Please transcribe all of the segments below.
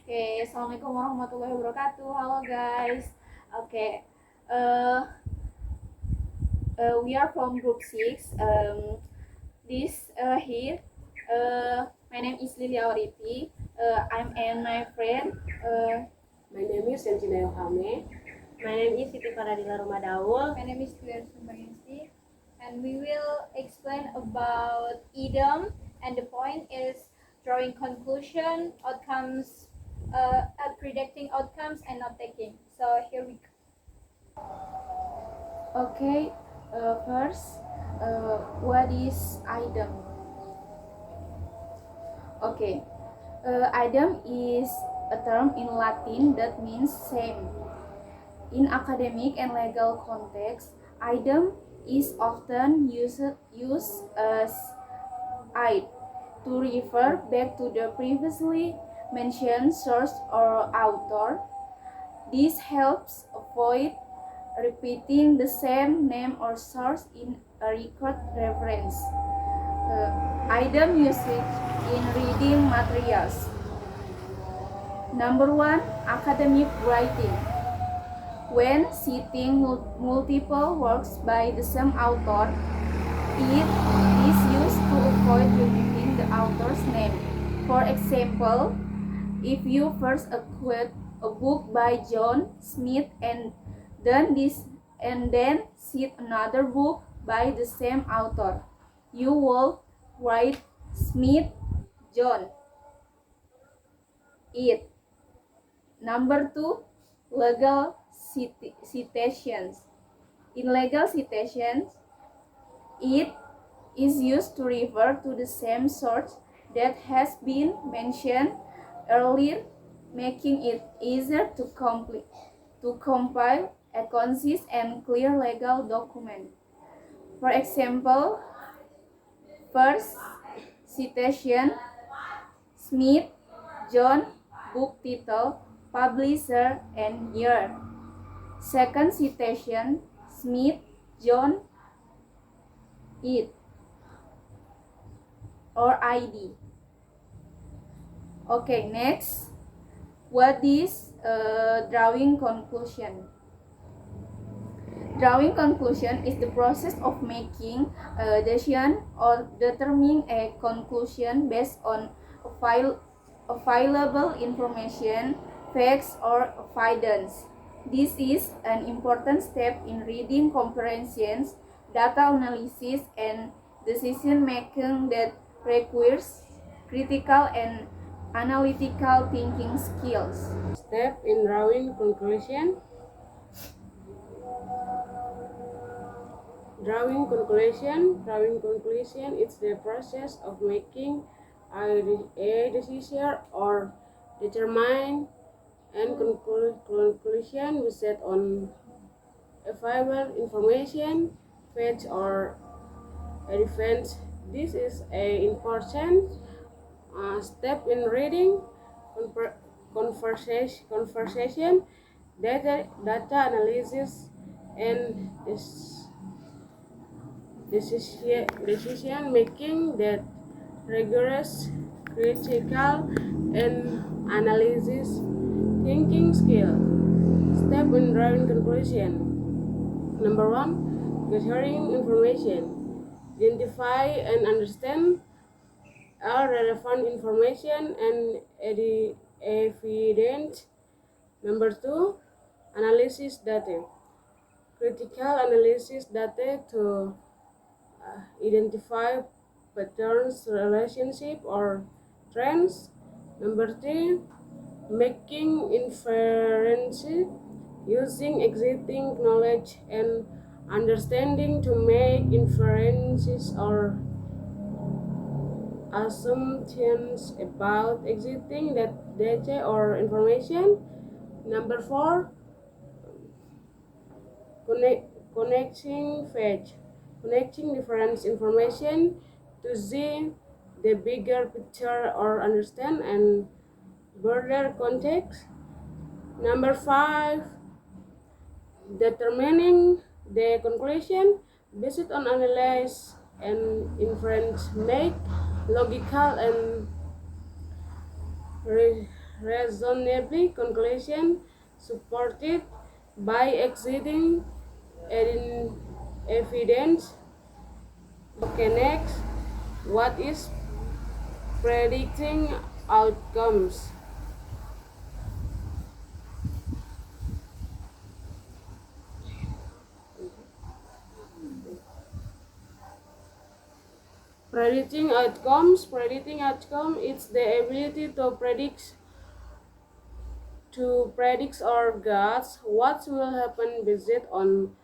Assalamualaikum warahmatullahi wabarakatuh. Halo guys. Okay, uh, we are from group 6. This here, my name is Lilia Auriti. I'm and my friend. My name is Sanjina Yohame. My name is Siti Faradila Rumadaul. My name is Tuir Sumbayesti, and we will explain about idiom. And the point is drawing conclusion, outcomes, predicting outcomes, and not taking. So here we go. Okay, first, what is idiom? Okay, idiom is a term in Latin that means same. In academic and legal context, idiom is often used as id to refer back to the previously mentioned source or author. This helps avoid repeating the same name or source in a record reference. Idiom usage in reading materials. Number 1, academic writing. When citing multiple works by the same author, it is used to avoid repeating the author's name. For example, if you first quote a book by John Smith and then cite another book by the same author, you will write Smith, John, it. Number 2, legal citations. In legal citations, it is used to refer to the same source that has been mentioned earlier, making it easier to compile a concise and clear legal document. For example, first citation, Smith, John, book title, publisher, and year. Second citation, Smith, John, it, or ID. Okay, next, what is drawing conclusion? Drawing conclusion is the process of making a decision or determining a conclusion based on available information, facts, or evidence. This is an important step in reading comprehensions, data analysis, and decision making that requires critical and analytical thinking skills. Step in drawing conclusion. Drawing conclusion is the process of making a decision or determine and conclusion based on available information, facts, or evidence. This is an important step in reading conversation, data analysis, and decision making that rigorous, critical, and analysis thinking skill. Step in drawing conclusion. Number 1, gathering information. Identify and understand all relevant information and evidence. Number 2, analysis data. Critical analysis data to identify patterns, relationship, or trends. Number 3, making inferences using existing knowledge and understanding to make inferences or assumptions about existing data or information. Number 4, connecting facts, connecting different information to see the bigger picture or understand and broader context. Number 5, determining the conclusion based on analysis and inference, make logical and reasonably conclusion supported by existing evidence. Okay, next, what is predicting outcomes? Predicting outcome is the ability to predict or guess what will happen based on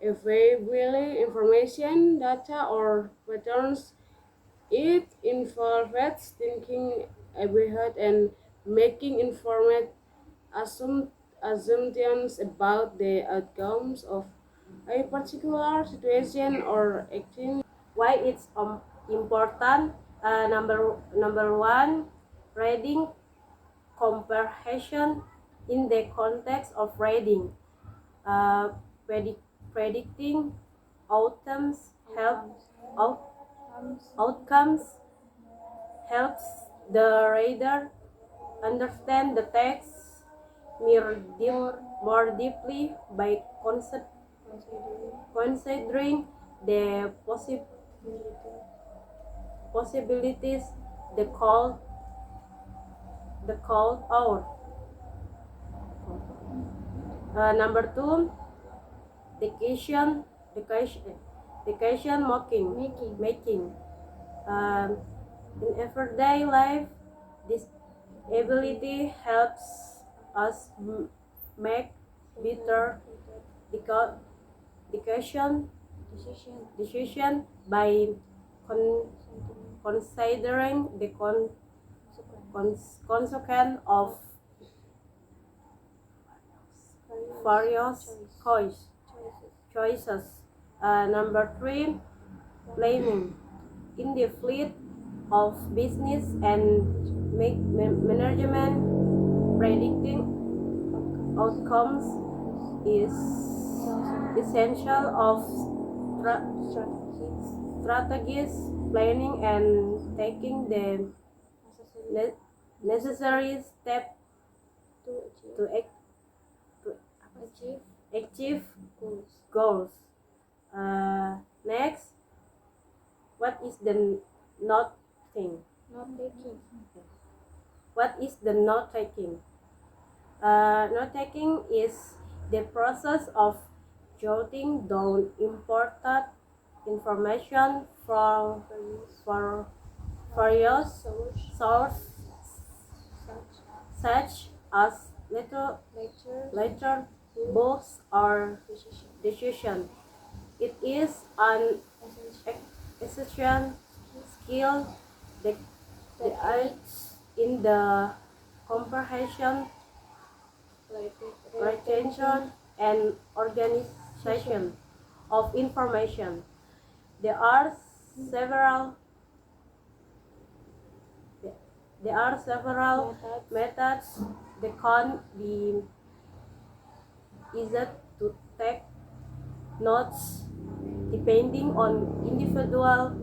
available information, data, or patterns. It involves thinking ahead and making informed assumptions about the outcomes of a particular situation or action. Why it's important? Number one, reading comprehension in the context of reading. Uh, predicting outcomes outcomes helps the reader understand the text more deeply by considering the possibilities the called out. Number two, decision making. Um, in everyday life, this ability helps us make better decision by considering the consequence of various choices. Number three, planning. In the field of business and management, predicting outcomes is essential of strategies, planning, and taking the necessary step to achieve goals. Next, what is the note taking? What is the note taking? Note taking is the process of jotting down important information from various sources such as letter, books, or decision. It is an essential skill that aids in the comprehension, retention, and organization of information. There are several methods that can be used to take notes depending on individual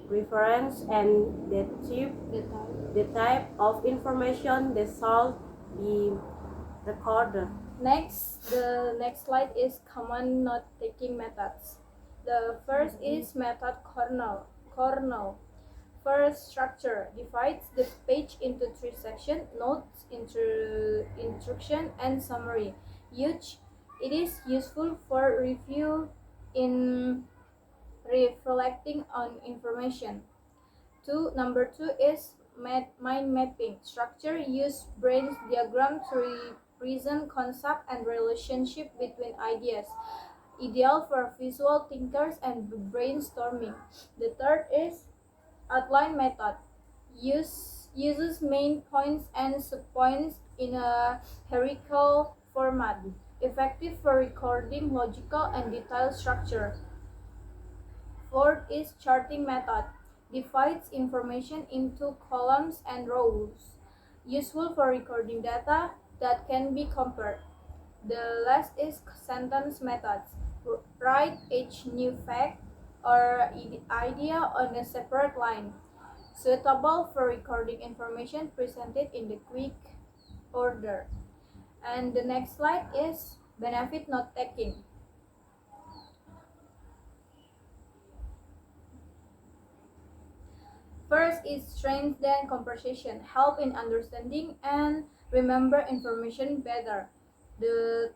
reference and the type of information that shall be recorded. The next slide is common note-taking methods. The first is method kernel. First, structure divides the page into three sections: notes, instruction, and summary. It is useful for review in reflecting on information. Number two is mind mapping. Structure use brain diagram to represent concept and relationship between ideas. Ideal for visual thinkers and brainstorming. The third is outline method. Uses main points and subpoints in a hierarchical format. Effective for recording logical and detailed structure. Fourth is charting method. Divides information into columns and rows. Useful for recording data that can be compared. The last is sentence methods. Write each new fact or idea on a separate line. suitable for recording information presented in the quick order. And the next slide is benefit note taking. First is strengthen conversation, help in understanding and remember information better. The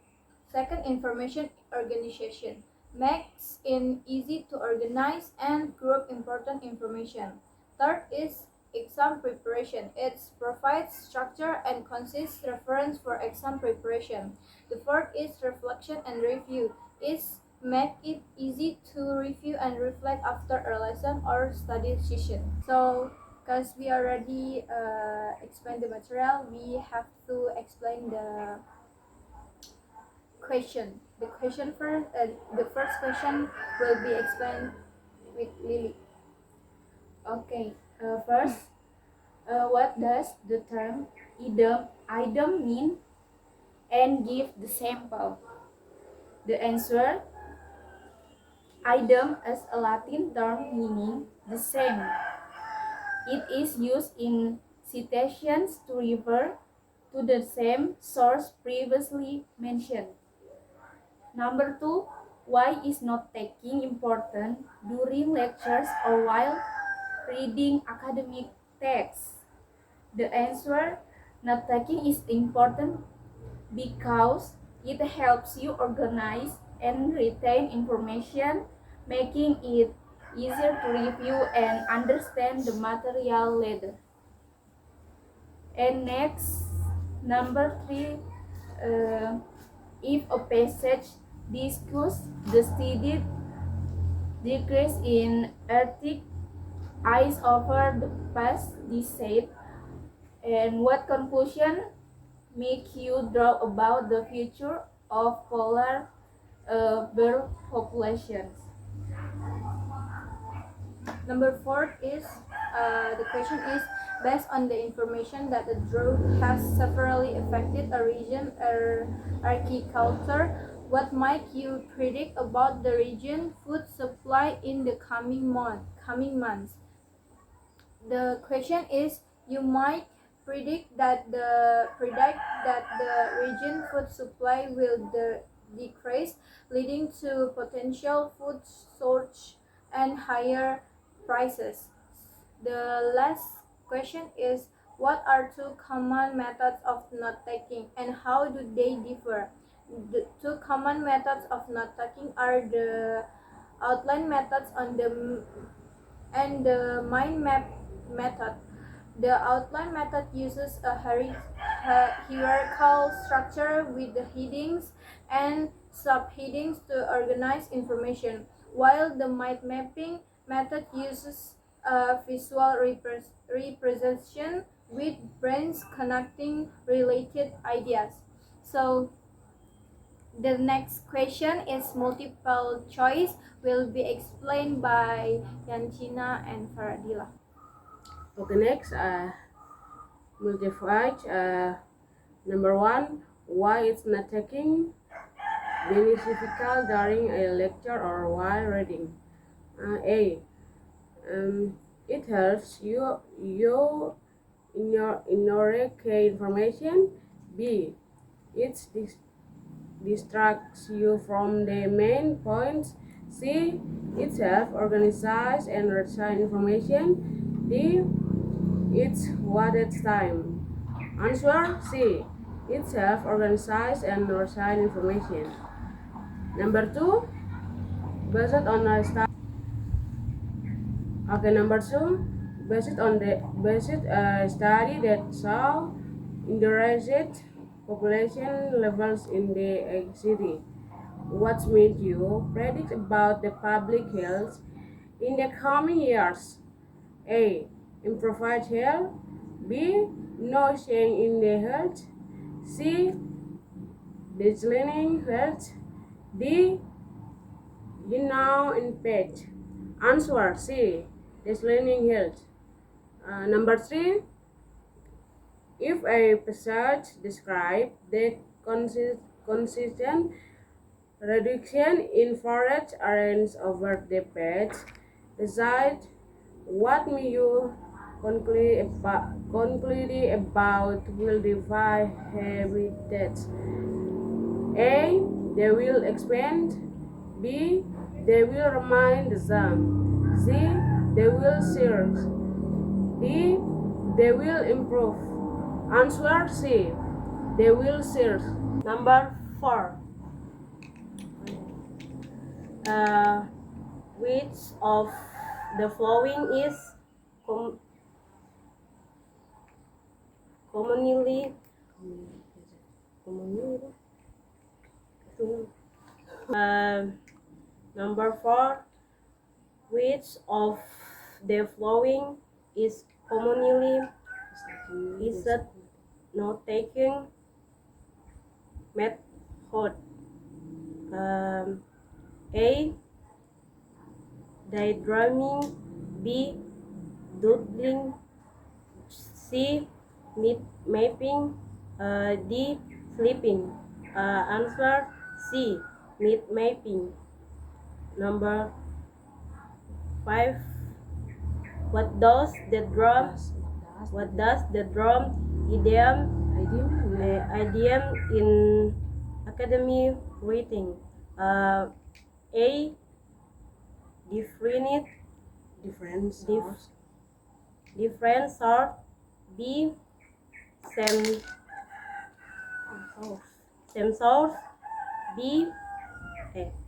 second, information organization, makes it easy to organize and group important information. Third is exam preparation. It provides structure and concise reference for exam preparation. The fourth is reflection and review. It make it easy to review and reflect after a lesson or study session. So, because we already explained the material, we have to explain the question. The first question will be explained with Lily. Okay, first, what does the term item mean? And give the sample. The answer, item is a Latin term meaning the same. It is used in citations to refer to the same source previously mentioned. Number 2, why is note taking important during lectures or while reading academic texts? The answer, note taking is important because it helps you organize and retain information, making it easier to review and understand the material later. And next, number 3, if a passage discusses the studied decrease in Arctic ice over the past decade, and what conclusion make you draw about the future of polar bear populations? Number 4 is the question is, based on the information that the drought has severely affected a region or agriculture, what might you predict about the region food supply in the coming months? The question is, you might predict that the region food supply will decrease, leading to potential food shortage and higher prices. The last question is, what are two common methods of note taking and how do they differ? The two common methods of note taking are the outline methods and the mind map method. The outline method uses a hierarchical structure with the headings and subheadings to organize information, while the mind mapping method uses a visual representation with brains connecting related ideas. So the next question is multiple choice, will be explained by Yanchina and Faradila. Okay, next, multiple. Number 1, why it's not taking beneficial during a lecture or while reading. A. It helps you in your key information. B. It distracts you from the main points. C. It helps organize and retain information. D. It's wasted time. Answer C. It helps organize and retain information. Number 2, based on a study. Okay, number 2, based on a study that saw increased population levels in the city. What made you predict about the public health in the coming years? A. Improved health. B. No change in the health. C. Declining health. D. In page. Answer C. Declining health. Number 3. If a passage describes the consistent reduction in forest areas over the page, decide what may you conclude about wildlife habitats. A. They will expand. B. They will remain the same. C. They will surge. D. They will improve. Answer C. They will surge. Number 4. Which of the following is commonly number 4. Which of the following is commonly used note-taking method? A. Daydreaming. B. Doodling. C. Mapping. D. Sleeping. Answer C. Mapping. Number 5. What does the drum idiom in academic writing? A. Different source. Different sort. B. Same source. B.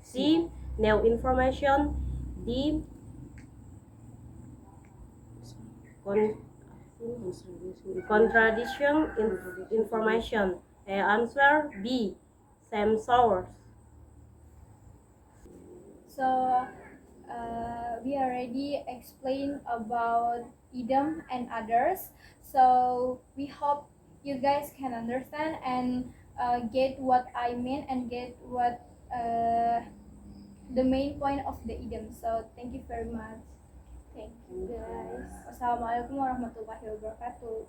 C. New information. D. Contradiction information. Answer B. Same source. So we already explained about idiom and others. So we hope you guys can understand and get what I mean and get what the main point of the idiom. So thank you very much. Thank you guys. Wassalamualaikum warahmatullahi wabarakatuh.